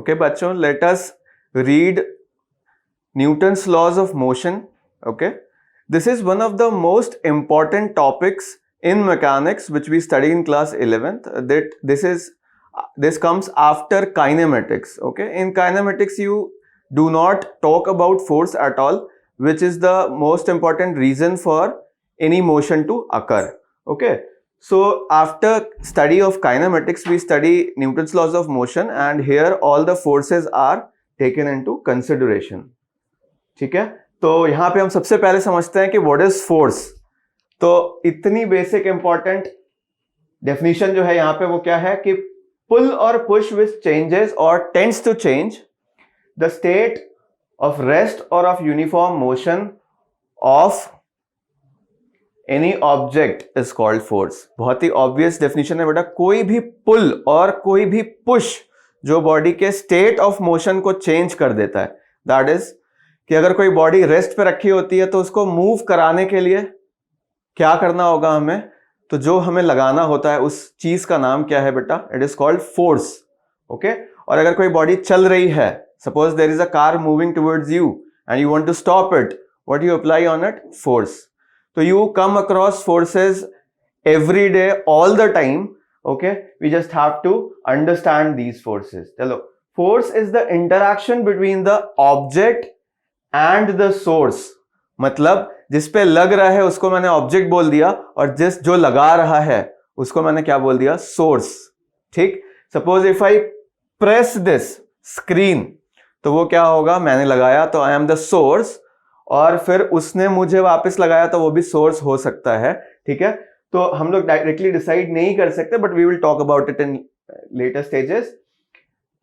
Okay बच्चों, let us read Newton's laws of motion. Okay, this is one of the most important topics in mechanics which we study in class 11th. That this comes after kinematics. Okay, in kinematics you do not talk about force at all, which is the most important reason for any motion to occur. Okay, so after study of kinematics we study Newton's laws of motion, and here all the forces are taken into consideration. ठीक है, तो यहां पे हम सबसे पहले समझते हैं कि व्हाट इज फोर्स. तो इतनी बेसिक इंपॉर्टेंट डेफिनेशन जो है यहां पे वो क्या है कि pull or push which changes or tends to change the state of rest or of uniform motion of any object is called force. बहुत ही ऑब्वियस डेफिनेशन है बेटा. कोई भी पुल और कोई भी पुश जो बॉडी के स्टेट ऑफ मोशन को चेंज कर देता है, दैट इज कि अगर कोई बॉडी रेस्ट पे रखी होती है तो उसको मूव कराने के लिए क्या करना होगा हमें, तो जो हमें लगाना होता है उस चीज का नाम क्या है बेटा, it is called force. Okay, और अगर कोई बॉडी चल रही है, suppose there is a car moving towards you and you want to stop it, what you apply on it, force. तो you come across forces every day all the time. Okay, we just have to understand these forces. चलो, force is the interaction between the object and the source. मतलब जिस पे लग रहा है उसको मैंने ऑब्जेक्ट बोल दिया, और जो लगा रहा है उसको मैंने क्या बोल दिया, सोर्स. ठीक, suppose if I press this screen, तो वो क्या होगा, मैंने लगाया तो आई एम द सोर्स, और फिर उसने मुझे वापस लगाया तो वो भी सोर्स हो सकता है. ठीक है, तो हम लोग डायरेक्टली डिसाइड नहीं कर सकते, but we will talk about it in later stages.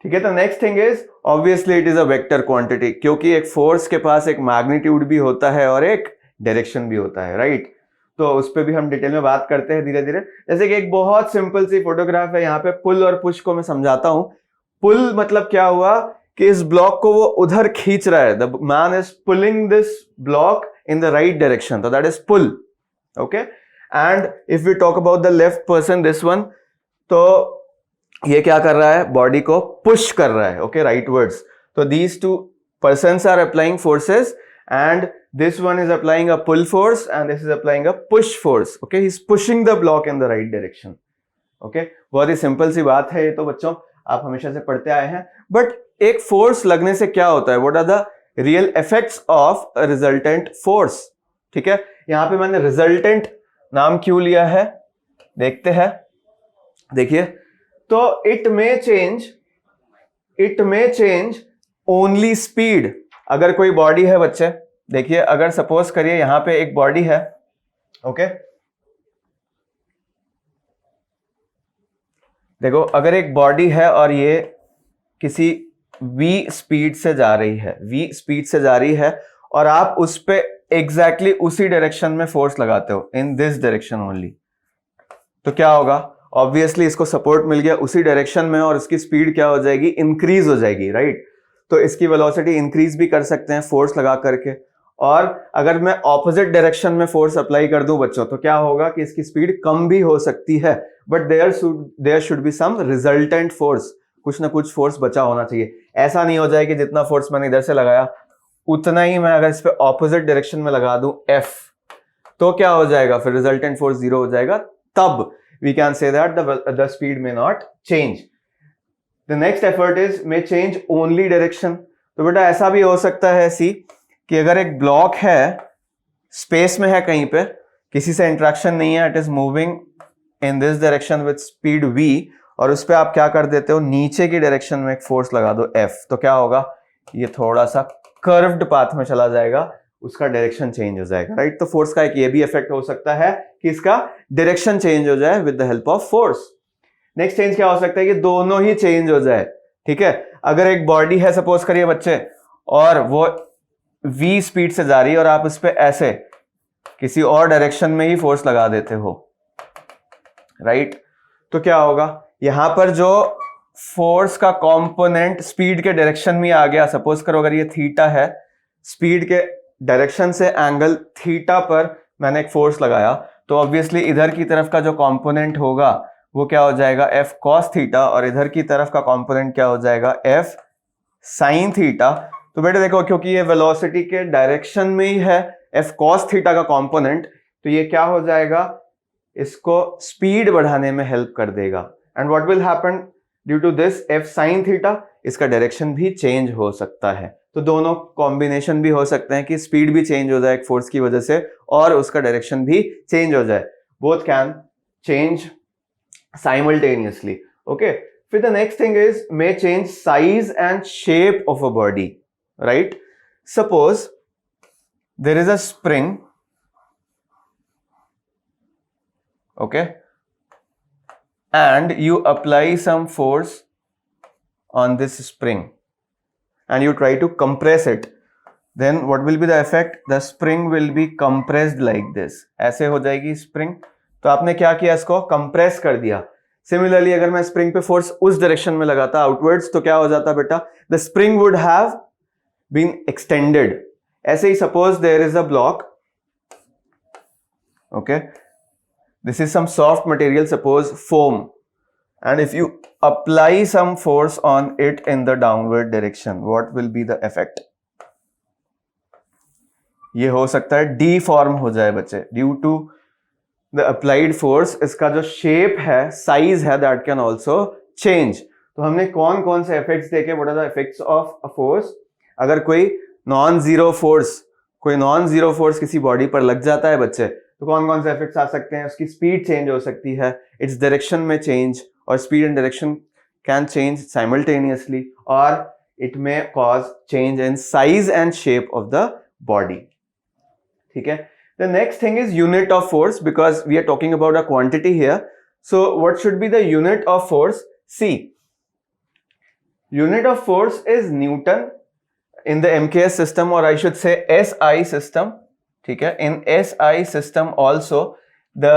ठीक है, तो next thing is obviously it is a vector quantity, क्योंकि एक फोर्स के पास एक मैग्नीट्यूड भी होता है और एक डायरेक्शन भी होता है, राइट. तो उस पर भी हम डिटेल में बात करते हैं धीरे धीरे. जैसे कि एक बहुत सिंपल सी फोटोग्राफ है, यहाँ पे पुल और पुश को मैं समझाता हूं. पुल मतलब क्या हुआ कि इस ब्लॉक को वो उधर खींच रहा है, the man is pulling this block in the right direction, तो that is pull. Okay, and if we talk about the left person, this one, तो ये क्या कर रहा है, बॉडी को पुश कर रहा है, ओके, राइटवर्ड्स. तो these two persons are applying forces, and this one is applying a pull force and this is applying a push force. Okay, he is pushing the block in the right direction. Okay, बहुत ही simple सी बात है ये, तो बच्चों आप हमेशा से पढ़ते आए हैं. बट एक फोर्स लगने से क्या होता है, what are the real effects of a resultant force. ठीक है, यहां पे मैंने रिजल्टेंट नाम क्यों लिया है, देखते हैं. देखिए, तो it may change only speed. अगर कोई बॉडी है बच्चे, देखिए, अगर सपोज करिए यहां पे एक बॉडी है, ओके, देखो, अगर एक बॉडी है और ये किसी v स्पीड से जा रही है, और आप उस पे एग्जैक्टली उसी डायरेक्शन में फोर्स लगाते हो, इन दिस डायरेक्शन ओनली, तो क्या होगा, ऑब्वियसली इसको सपोर्ट मिल गया उसी डायरेक्शन में, और इसकी स्पीड क्या हो जाएगी, इंक्रीज हो जाएगी, राइट. तो इसकी वेलोसिटी इंक्रीज भी कर सकते हैं फोर्स लगा करके. और अगर मैं ऑपोजिट डायरेक्शन में फोर्स अप्लाई कर दूं बच्चों, तो क्या होगा कि इसकी स्पीड कम भी हो सकती है, but there should be some resultant force. कुछ ना कुछ फोर्स बचा होना चाहिए. ऐसा नहीं हो जाए कि जितना फोर्स मैंने इधर से लगाया उतना ही मैं अगर इस पे ऑपोजिट डायरेक्शन में लगा दूं F, तो क्या हो जाएगा, फिर रिजल्टेंट फोर्स 0 हो जाएगा. तब we can say that the speed may not change. The next effort is may change only direction. तो बेटा ऐसा भी हो सकता है सी कि अगर एक ब्लॉक है, स्पेस में है कहीं पे, किसी से इंटरेक्शन नहीं है, it is moving in this direction with speed v, और उस पर आप क्या कर देते हो, नीचे की डायरेक्शन में एक फोर्स लगा दो F, तो क्या होगा, ये थोड़ा सा कर्व्ड पाथ में चला जाएगा, उसका डायरेक्शन चेंज हो जाएगा, राइट. तो फोर्स का एक ये भी इफेक्ट हो सकता है कि इसका डायरेक्शन चेंज हो जाए with the help of force. Next change क्या हो सकता है कि दोनों ही चेंज हो जाए. ठीक है, अगर एक बॉडी है, सपोज करिए बच्चे, और वो v स्पीड से जा रही है, और आप उस पर ऐसे किसी और डायरेक्शन में ही फोर्स लगा देते हो, राइट. तो क्या होगा, यहां पर जो फोर्स का कंपोनेंट स्पीड के डायरेक्शन में आ गया, सपोज करो अगर ये थीटा है, स्पीड के डायरेक्शन से एंगल थीटा पर मैंने एक फोर्स लगाया, तो ऑब्वियसली इधर की तरफ का जो कंपोनेंट होगा वो क्या हो जाएगा, F cos थीटा, और इधर की तरफ का कंपोनेंट क्या हो जाएगा, F साइन थीटा, तो बेटा देखो क्योंकि ये वेलोसिटी के डायरेक्शन में ही है एफ कॉस थीटा का कंपोनेंट, तो ये क्या हो जाएगा, इसको स्पीड बढ़ाने में हेल्प कर देगा। And what will happen due to this F sine theta, इसका डायरेक्शन भी चेंज हो सकता है। तो दोनों कॉम्बिनेशन भी हो सकते हैं कि स्पीड भी चेंज हो जाए एक फोर्स की वजह से और उसका डायरेक्शन भी चेंज हो जाए, both can change simultaneously. Okay, फिर the next thing is may change size and shape of a body, right. Suppose there is a spring, okay, and you apply some force on this spring and you try to compress it, then what will be the effect? The spring will be compressed like this, ऐसे हो जाएगी spring. तो आपने क्या किया, इसको compress कर दिया। सिमिलरली अगर मैं स्प्रिंग पे फोर्स उस डायरेक्शन में लगाता आउटवर्ड्स, तो क्या हो जाता बेटा, the spring would have been extended. ऐसे ही suppose there is a block, okay, this is some soft material, suppose foam, and if you apply some force on it in the downward direction, what will be the effect? ये हो सकता है deform हो जाए बच्चे, due to the applied force इसका जो shape है, size है, that can also change। तो हमने कौन कौन से effects देखे, what are the effects of a force? अगर कोई नॉन जीरो फोर्स किसी बॉडी पर लग जाता है बच्चे, तो कौन कौन से इफेक्ट्स आ सकते हैं, उसकी स्पीड चेंज हो सकती है, इट्स डायरेक्शन में चेंज, और speed and direction can change simultaneously, और it may cause change in size and shape of the body. ठीक है, the next thing is unit of force, because we are talking about a quantity here, so what should be the unit of force? See, unit of force is newton in the MKS system, or I should say SI system, ठीक है, in SI system also the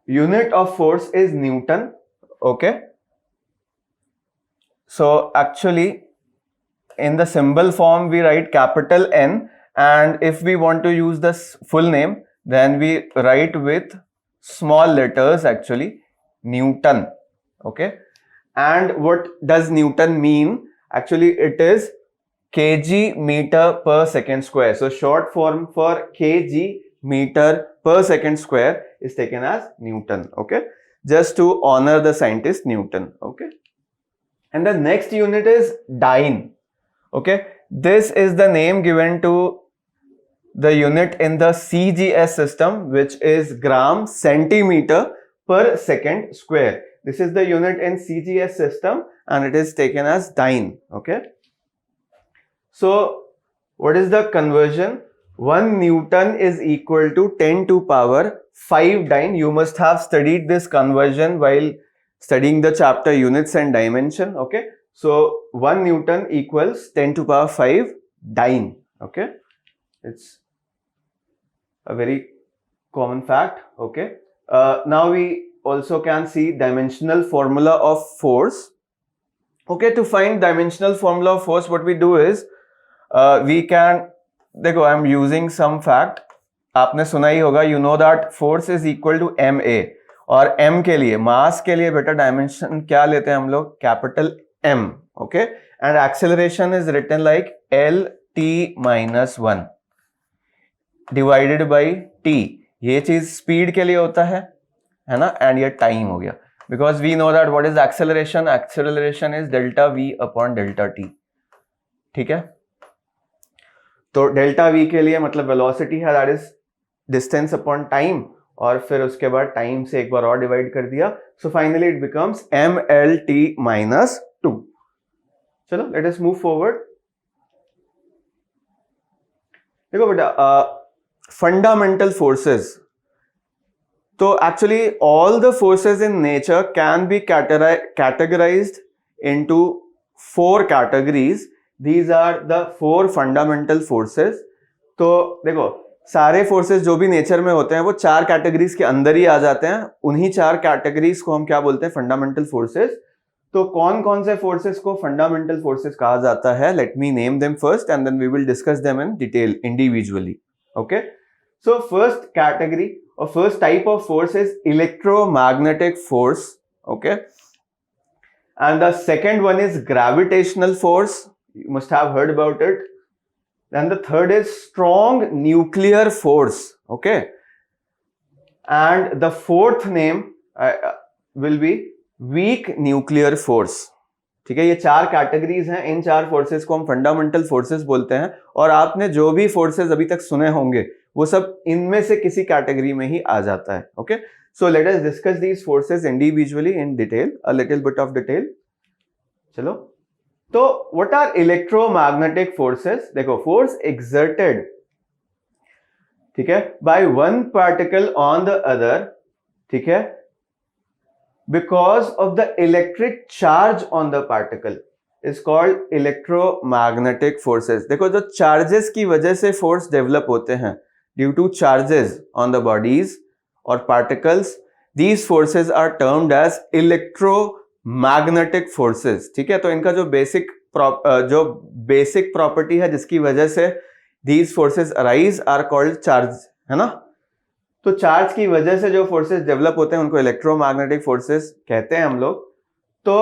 unit of force is Newton, okay। So actually in the symbol form we write capital N, and if we want to use the full name then we write with small letters, actually Newton, okay। And what does Newton mean? Actually it is kg meter per second square, so short form for kg meter per second square is taken as Newton, okay, just to honor the scientist Newton, okay। And the next unit is dyne, okay, this is the name given to the unit in the CGS system, which is gram centimeter per second square. This is the unit in CGS system and it is taken as dyne, okay। So what is the conversion? 1 Newton is equal to 10 to power 5 dyne. You must have studied this conversion while studying the chapter units and dimension, okay। So 1 Newton equals 10 to power 5 dyne, okay, it's a very common fact, okay। Now we also can see dimensional formula of force, okay। To find dimensional formula of force, what we do is we can, देखो I am using some fact, आपने सुना ही होगा, you know that force is equal to M A, और M के लिए, मास के लिए बेटा डायमेंशन क्या लेते हैं हम लोग, capital M, okay. And acceleration is written like L T minus 1 divided by T, ये चीज स्पीड के लिए होता है ना, एंड ये टाइम हो गया, because we know that what is acceleration, acceleration is delta v upon delta t, ठीक है। तो डेल्टा वी के लिए मतलब वेलोसिटी है, that is distance upon time, और फिर उसके बाद टाइम से एक बार और डिवाइड कर दिया, so finally it becomes M L T minus 2। चलो लेट अस मूव फॉरवर्ड। देखो बेटा, फंडामेंटल फोर्सेस, तो actually all the forces in nature can be categorized into 4 categories. These are the 4 fundamental forces. तो देखो, सारे forces जो भी nature में होते हैं वो 4 कैटेगरीज के अंदर ही आ जाते हैं, उन्हीं 4 कैटेगरीज को हम क्या बोलते हैं, फंडामेंटल फोर्सेस। तो कौन कौन से फोर्सेस को फंडामेंटल फोर्सेस कहा जाता है, let me name them first and then we will discuss them in detail individually, okay. So first category और first type of force is electromagnetic force, okay. and the second one is gravitational force. You must have heard about it. Then the third is strong nuclear force. Okay, and the fourth name will be weak nuclear force. ठीक है, ये चार categories हैं. इन चार forces को हम fundamental forces बोलते हैं, और आपने जो भी फोर्सेस अभी तक सुने होंगे वो सब इनमें से किसी कैटेगरी में ही आ जाता है. Okay, so let us discuss these forces individually in detail, a little bit of detail. चलो, तो व्हाट आर इलेक्ट्रोमैग्नेटिक फोर्सेस? देखो, फोर्स एक्सर्टेड, ठीक है, by one particle on the other, ठीक है, because of the electric charge on the particle is called electromagnetic forces. देखो, जो charges की वजह से फोर्स डेवलप होते हैं due two charges on the bodies और particles, these forces are termed as electromagnetic forces. ठीक है, तो इनका जो बेसिक प्रॉपर्टी है जिसकी वजह से these forces arise are called charge, है ना. तो चार्ज की वजह से जो फोर्सेस डेवलप होते हैं उनको इलेक्ट्रोमैग्नेटिक फोर्सेस कहते हैं हम लोग. तो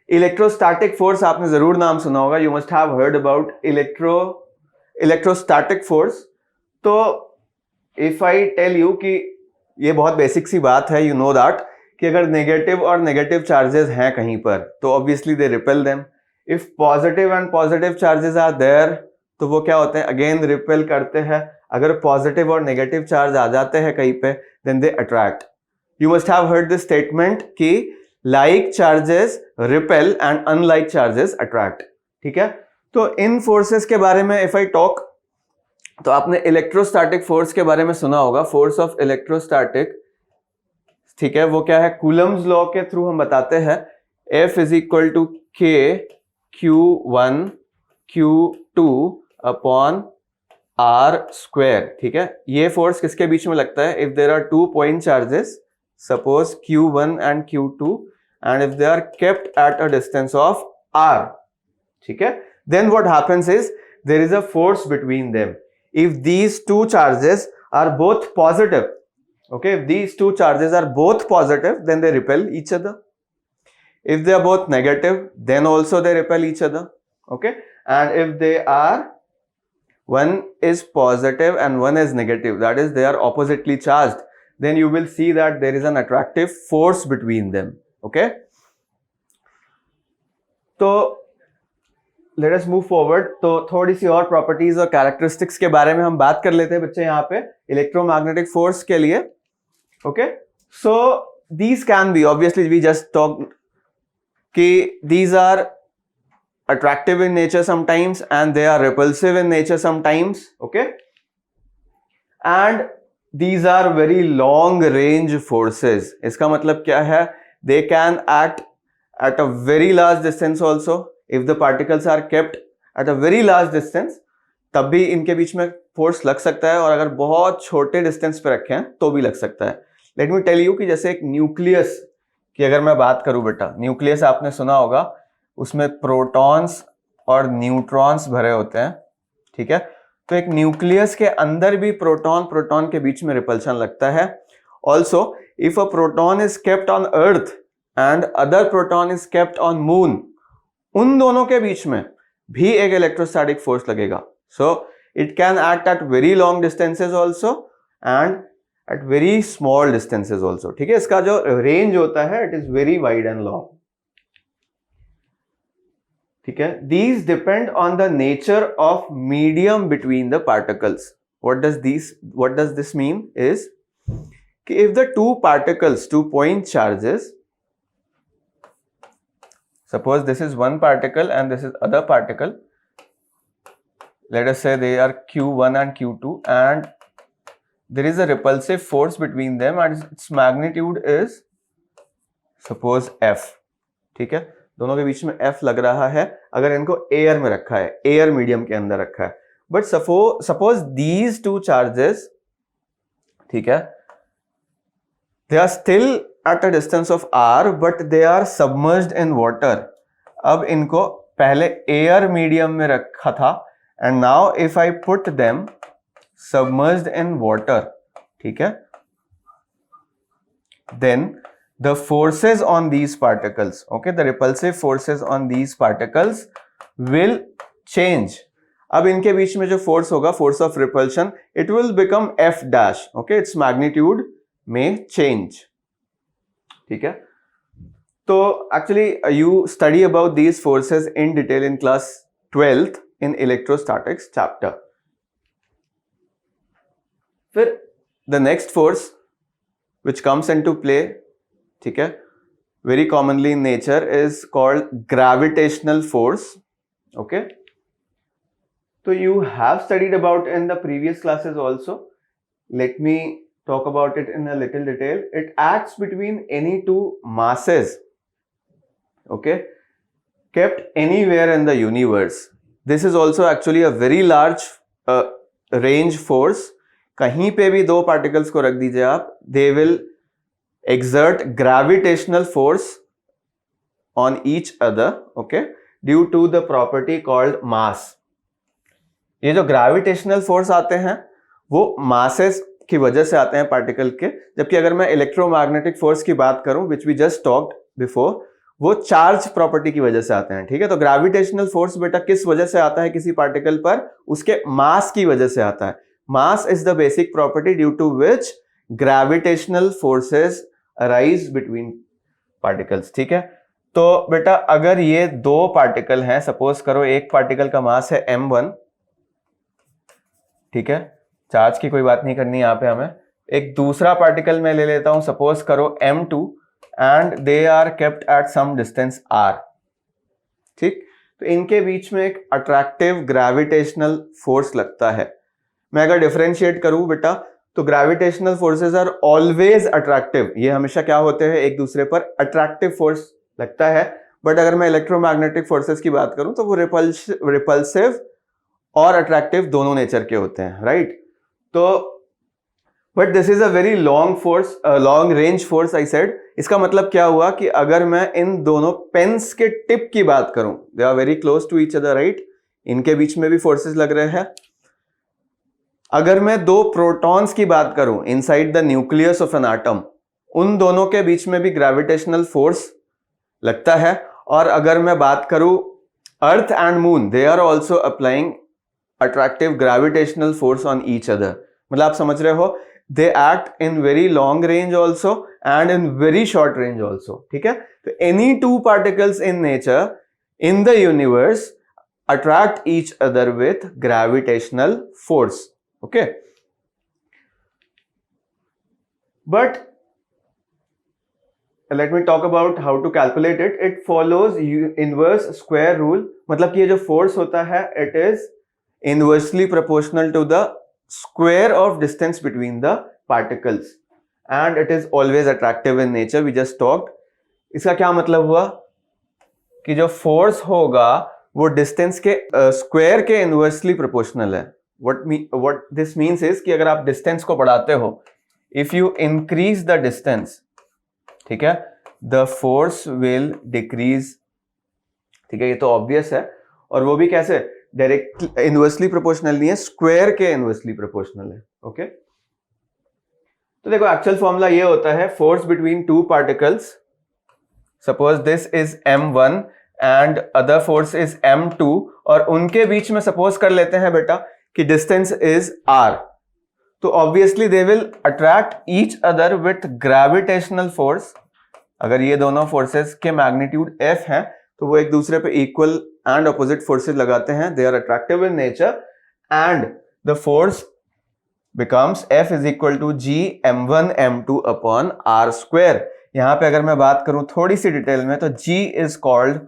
इलेक्ट्रोस्टैटिक फोर्स आपने जरूर नाम सुना होगा. You must have heard about electrostatic force. तो इफ आई टेल यू कि ये बहुत बेसिक सी बात है, यू नो दैट, कि अगर नेगेटिव और नेगेटिव चार्जेस हैं कहीं पर तो obviously they repel them. If positive and positive charges are there तो वो क्या होते हैं, अगेन रिपेल करते हैं. अगर पॉजिटिव और नेगेटिव चार्ज आ जाते हैं कहीं पे, then they attract. You must have heard this statement कि like charges repel and unlike charges attract. ठीक है, तो इन फोर्सेस के बारे में इफ आई टॉक, तो आपने इलेक्ट्रोस्टैटिक फोर्स के बारे में सुना होगा. फोर्स ऑफ इलेक्ट्रोस्टैटिक, ठीक है, वो क्या है, कूलम्स लॉ के थ्रू हम बताते हैं. F is equal to K Q1 Q2 upon R square. ठीक है, ये फोर्स किसके बीच में लगता है? If there are 2 point charges, suppose Q1 and Q2, and if they are kept at a distance of R, ठीक है, then what happens is there is a force between them. If these two charges are both positive, okay, if these two charges are both positive, then they repel each other. If they are both negative, then also they repel each other. Okay, and if they are, one is positive and one is negative, that is they are oppositely charged, then you will see that there is an attractive force between them. Okay, so let us move forward. तो थोड़ी सी और properties और characteristics के बारे में हम बात कर लेते हैं बच्चे यहाँ पे इलेक्ट्रोमैग्नेटिक फोर्स के लिए. Okay, so these can be, obviously we just talked कि these are attractive in nature sometimes and they are repulsive in nature sometimes. Okay, and these are very long range forces. इसका मतलब क्या है? They can act at a very large distance also. If the particles are kept at a very large distance, तब भी इनके बीच में force लग सकता है, और अगर बहुत छोटे डिस्टेंस पे रखें तो भी लग सकता है. लेट मी टेल यू कि जैसे एक न्यूक्लियस की अगर मैं बात करूं बेटा, न्यूक्लियस आपने सुना होगा, उसमें प्रोटॉन्स और न्यूट्रॉन्स भरे होते हैं. ठीक है, तो एक न्यूक्लियस के अंदर भी प्रोटॉन के बीच में रिपल्शन लगता है. Also if a proton is kept on earth and other proton is kept on moon, उन दोनों के बीच में भी एक इलेक्ट्रोस्टैटिक फोर्स लगेगा. So it can act at very long distances also and at very small distances also. ठीक है, इसका जो रेंज होता है it is very wide and long. ठीक है, these depend on the nature of medium between the particles. What does this mean is कि if the two particles, 2 point charges, suppose this is one particle and this is other particle, let us say they are Q1 and Q2, and there is a repulsive force between them and its magnitude is suppose F. ठीक है, दोनों के बीच में F लग रहा है अगर इनको एयर में रखा है, एयर मीडियम के अंदर रखा है. But suppose these two charges, ठीक है, they are still at a distance of R but they are submerged in water. अब इनको पहले एयर मीडियम में रखा था, and now if I put them submerged in water, ठीक है, then the forces on these particles, okay, the repulsive forces on these particles will change. अब इनके बीच में जो फोर्स होगा, force of repulsion, it will become F dash, okay, its magnitude may change. ठीक है, तो actually you study about these forces in detail in class 12th in electrostatics chapter. फिर the next force which comes into play, ठीक है, very commonly in nature is called gravitational force, okay. So you have studied about in the previous classes also. Let me talk about it in a little detail. It acts between any two masses, okay, kept anywhere in the universe. This is also actually a very large range force. कहीं पे भी दो particles को रख दीजिए आप, they will exert gravitational force on each other, okay, due to the property called mass. ये जो gravitational force आते हैं वो masses की वजह से आते हैं पार्टिकल के, जबकि अगर मैं इलेक्ट्रोमैग्नेटिक फोर्स की बात करूं which we just talked before, वो चार्ज प्रॉपर्टी की वजह से आते हैं, ठीक है। तो ग्रेविटेशनल फोर्स बेटा किस वजह से आता है किसी पार्टिकल पर, उसके मास की वजह से आता है। Mass is the basic property due to which gravitational forces arise between particles, ठीक है। तो बेटा अगर ये दो पार्टिकल हैं, सपोज करो एक पार्टिकल का मास है m1, ठीक है, चार्ज की कोई बात नहीं करनी यहां पे हमें। एक दूसरा पार्टिकल मैं ले लेता हूं, सपोज करो m2, and they are kept at some distance r, ठीक। तो इनके बीच में एक अट्रैक्टिव ग्रेविटेशनल फोर्स लगता है। मैं अगर डिफरेंशिएट करूं बेटा, तो gravitational forces are always attractive, ये हमेशा क्या होते हैं, एक दूसरे पर अट्रैक्टिव फोर्स लगता है। बट अगर मैं इलेक्ट्रोमैग्नेटिक फोर्सेस की बात करूं तो वो रिपल्सिव और अट्रैक्टिव दोनों नेचर के होते हैं, राइट। तो but this is a very long force, long range force I said. इसका मतलब क्या हुआ कि अगर मैं इन दोनों पेन्स के टिप की बात करूं, they are very close to each other, right, इनके बीच में भी फोर्सेस लग रहे हैं। अगर मैं दो प्रोटॉन्स की बात करूं inside the nucleus of an atom, उन दोनों के बीच में भी ग्रेविटेशनल फोर्स लगता है। और अगर मैं बात करूं earth and moon, they are also applying attractive gravitational force on each other. मतलब आप समझ रहे हो, they act in very long range also and in very short range also, ठीक है। तो any two particles in nature in the universe attract each other with gravitational force, okay. But let me talk about how to calculate it. It follows inverse square rule, मतलब कि ये जो force होता है it is inversely proportional to the square of distance between the particles and it is always attractive in nature, we just talked. इसका क्या मतलब हुआ कि जो force होगा वो डिस्टेंस के स्क्वायर के इनवर्सली प्रोपोर्शनल है। व्हाट दिस मींस इज कि अगर आप डिस्टेंस को बढ़ाते हो, if you increase the distance, ठीक है, द फोर्स विल डिक्रीज, ठीक है। ये तो ऑब्वियस है, और वो भी कैसे, डायरेक्ट इनवर्सली प्रोपोर्शनल नहीं है, स्क्वायर के इनवर्सली प्रोपोर्शनल है, ओके। तो देखो एक्चुअल फॉर्मूला ये होता है, force between two particles, suppose this is m1 and other force is m2, और उनके बीच में सपोज कर लेते हैं बेटा कि डिस्टेंस इज r, तो obviously they will attract each other with gravitational force. अगर ये दोनों फोर्सेस के मैग्नीट्यूड f हैं तो वो एक दूसरे पे इक्वल एंड ऑपोजिट फोर्सेस लगाते हैं, they are attractive in nature and the force becomes f is equal to g m1 m2 upon r square. यहां पे अगर मैं बात करूं थोड़ी सी डिटेल में, तो g is called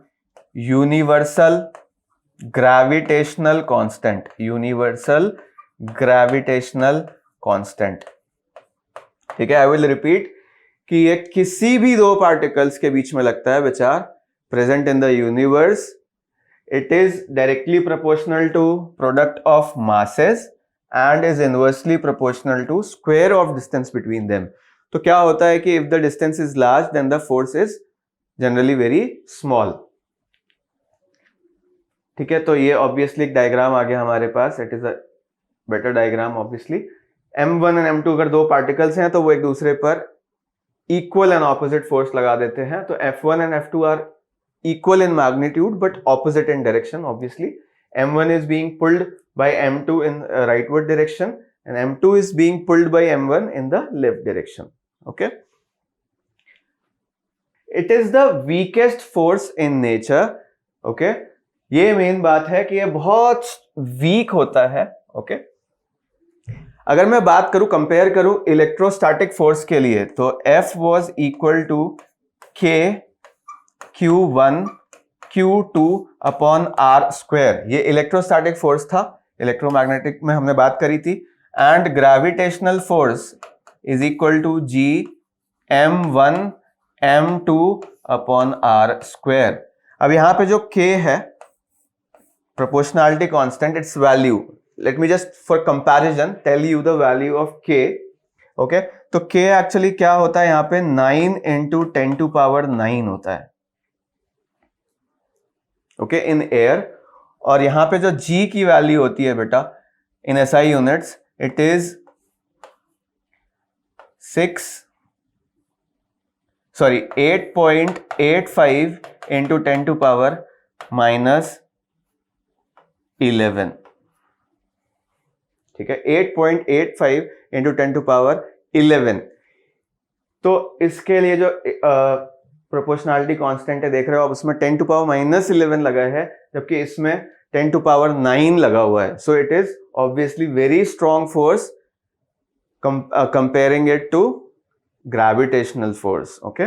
universal gravitational constant, universal gravitational constant, ठीक है। आई विल रिपीट कि ये किसी भी दो पार्टिकल्स के बीच में लगता है which are present in the universe, it is directly proportional to product of masses and is inversely proportional to square of distance between them. तो क्या होता है कि if the distance is large then the force is generally very small, ठीक है। तो ये obviously एक डायग्राम आ गया हमारे पास, it is a better diagram obviously. m1 and m2 अगर दो पार्टिकल्स हैं तो वो एक दूसरे पर इक्वल एंड ऑपोजिट फोर्स लगा देते हैं, तो F1 and F2 are equal in magnitude but opposite in direction. Obviously M1 is being pulled by M2 in rightward direction and M2 is being pulled by M1 in the left direction. Okay, it is the weakest force in nature. Okay, ये main बात है कि ये बहुत week होता है. Okay, अगर मैं बात करूं, कंपेयर करूं इलेक्ट्रोस्टैटिक फोर्स के लिए, तो F was equal to K Q1 Q2 upon R square. ये इलेक्ट्रोस्टैटिक फोर्स था, इलेक्ट्रोमैग्नेटिक में हमने बात करी थी. And gravitational force is equal to G M1 M2 upon R square. अब यहां पे जो K है, proportionality constant, its value. Let me just for comparison tell you the value of K. Okay, तो K एक्चुअली क्या होता है यहाँ पे, 9 into 10 to power 9 होता है. Okay, in air. और यहां पे जो G की वैल्यू होती है बेटा इन SI units, it is 8.85 into 10 to power minus 11. ठीक है, 8.85 into 10 to power 11. तो इसके लिए जो प्रोपोर्शनैलिटी कांस्टेंट है देख रहे हो आप, उसमें 10 to power minus 11 लगा है, जबकि इसमें 10 to power 9 लगा हुआ है. So it is obviously very strong force comparing it to gravitational force. Okay,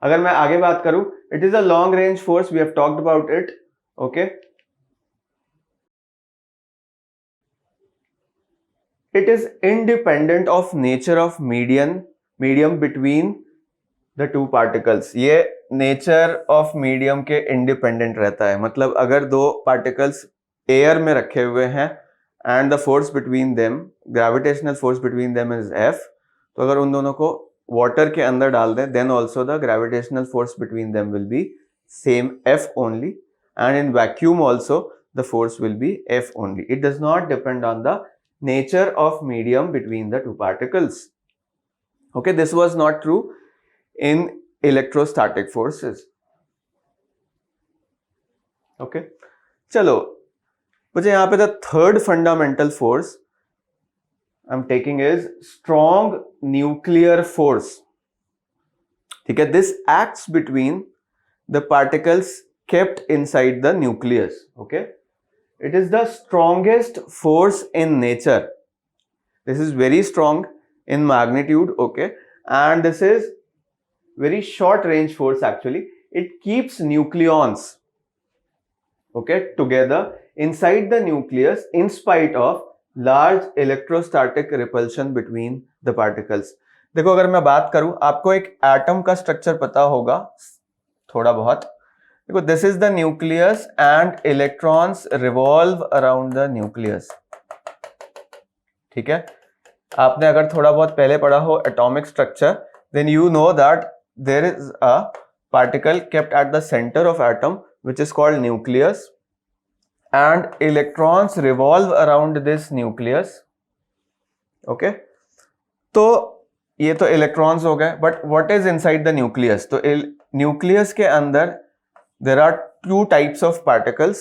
अगर मैं आगे बात करूं, it is a long range force, we have talked about it. Okay, it is independent of nature of medium between the two particles. ये nature of medium के independent रहता है. मतलब अगर दो particles air में रखे हुए हैं and the force between them, gravitational force between them is F, तो अगर उन दोनों को water के अंदर डाल दें, then also the gravitational force between them will be same F only, and in vacuum also the force will be F only. It does not depend on the nature of medium between the two particles. Okay, this was not true in electrostatic forces. Okay, चलो मुझे यहाँ पे the third fundamental force I'm taking is strong nuclear force. ठीक है, this acts between the particles kept inside the nucleus. Okay, it is the strongest force in nature. This is very strong in magnitude. Okay, and this is very short range force. Actually, it keeps nucleons, okay, together inside the nucleus in spite of large electrostatic repulsion between the particles. देखो, अगर मैं बात करूं, आपको एक atom का structure पता होगा थोड़ा बहुत. देखो, this is the nucleus and electrons revolve around the nucleus. ठीक है, आपने अगर थोड़ा बहुत पहले पढ़ा हो atomic structure, then you know that there is a particle kept at the centre of atom which is called nucleus and electrons revolve around this nucleus. Okay, तो ये तो इलेक्ट्रॉन्स हो गए, but what is inside the nucleus? तो nucleus के अंदर there are two types of particles.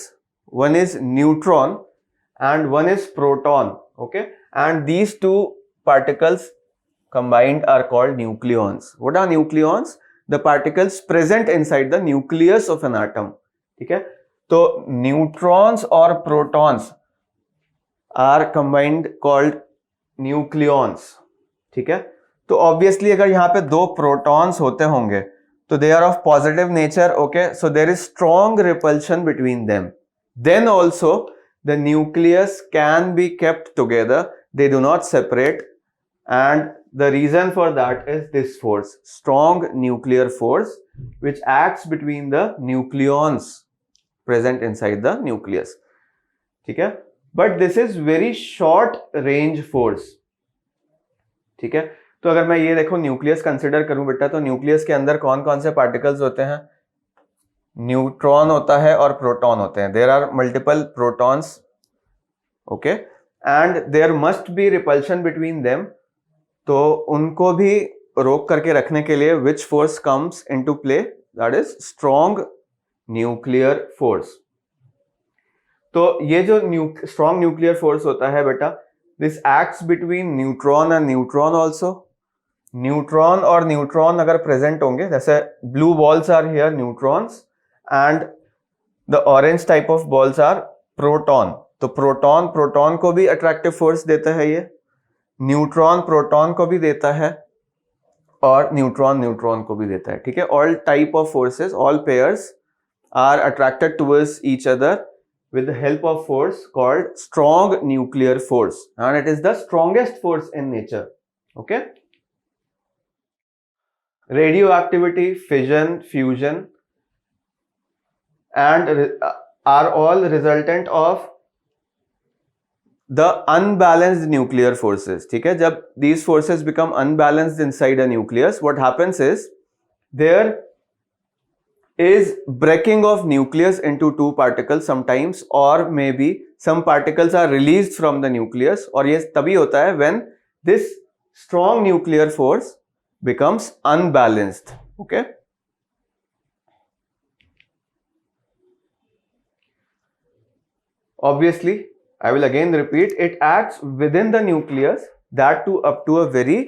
One is neutron and one is proton. Okay, and these two particles combined are called nucleons. What are nucleons? The particles present inside the nucleus of an atom. ठीक है, तो neutrons और protons are combined called nucleons. ठीक है, तो obviously अगर यहाँ पे दो protons होते होंगे तो they are of positive nature. Okay, so there is strong repulsion between them. Then also the nucleus can be kept together, they do not separate, and the reason for that is this force, strong nuclear force, which acts between the nucleons present inside the nucleus. ठीक है, but this is very short range force. ठीक है, तो अगर मैं ये देखो nucleus consider करूं बेटा, तो न्यूक्लियस के अंदर कौन कौन से पार्टिकल्स होते हैं? न्यूट्रॉन होता है और प्रोटॉन होते हैं. There are multiple protons. Okay, and there must be repulsion between them. तो उनको भी रोक करके रखने के लिए which force comes into play, that is strong nuclear force. तो ये जो strong nuclear force होता है बेटा, this acts between neutron and neutron also. Neutron और न्यूट्रॉन अगर प्रेजेंट होंगे, जैसे blue balls are here neutrons and the orange type of balls are proton, तो प्रोटॉन प्रोटॉन को भी अट्रैक्टिव फोर्स देता है, ये न्यूट्रॉन प्रोटॉन को भी देता है और न्यूट्रॉन न्यूट्रॉन को भी देता है, ठीक है. All type of forces, all pairs are attracted towards each other with the help of force called strong nuclear force, and it is the strongest force in nature. Okay. Radioactivity, fission, fusion, and are all resultant of the unbalanced nuclear forces. ठीक है, जब these forces become unbalanced inside a nucleus, what happens is there is breaking of nucleus into two particles sometimes, or maybe some particles are released from the nucleus, और ये तभी होता है when this strong nuclear force becomes unbalanced. Okay. Obviously, I will again repeat, it acts within the nucleus, that too up to a very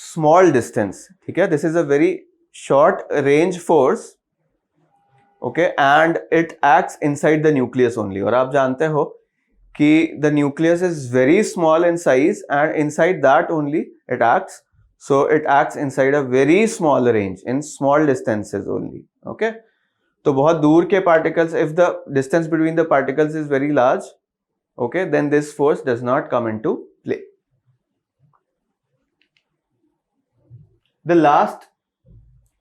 small distance. ठीक है, this is a very short range force. Okay, and it acts inside the nucleus only. और आप जानते हो कि the nucleus is very small in size and inside that only it acts. So it acts inside a very small range, in small distances only. Okay, तो बहुत दूर के particles, if the distance between the particles is very large, okay, then this force does not come into play. The last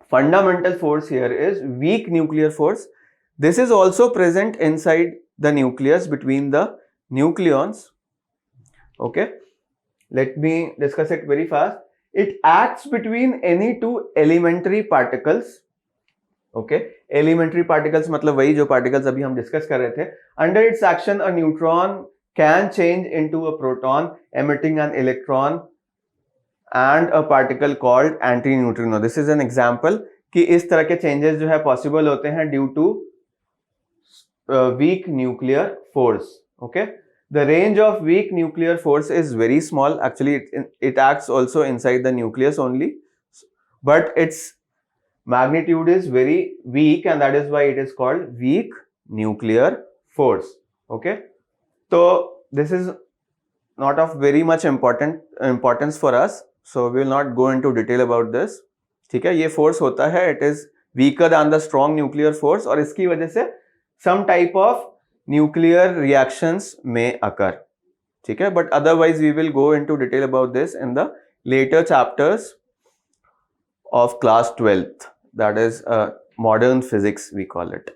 fundamental force here is weak nuclear force. This is also present inside the nucleus between the nucleons. Okay, let me discuss it very fast. It acts between any two elementary particles. Okay, elementary particles मतलब वही जो particles अभी हम discuss कर रहे थे. Under its action, a neutron can change into a proton, emitting an electron and a particle called antineutrino. This is an example कि इस तरह के changes जो है possible होते हैं due to weak nuclear force. Okay, the range of weak nuclear force is very small. Actually, it acts also inside the nucleus only, but its magnitude is very weak, and that is why it is called weak nuclear force. Okay, so this is not of very much importance for us, so we will not go into detail about this. ठीक है, ये force होता है, it is weaker than the strong nuclear force, और इसकी वजह से some type of nuclear reactions may occur. ठीक है, but otherwise we will go into detail about this in the later chapters of class 12th, that is modern physics we call it.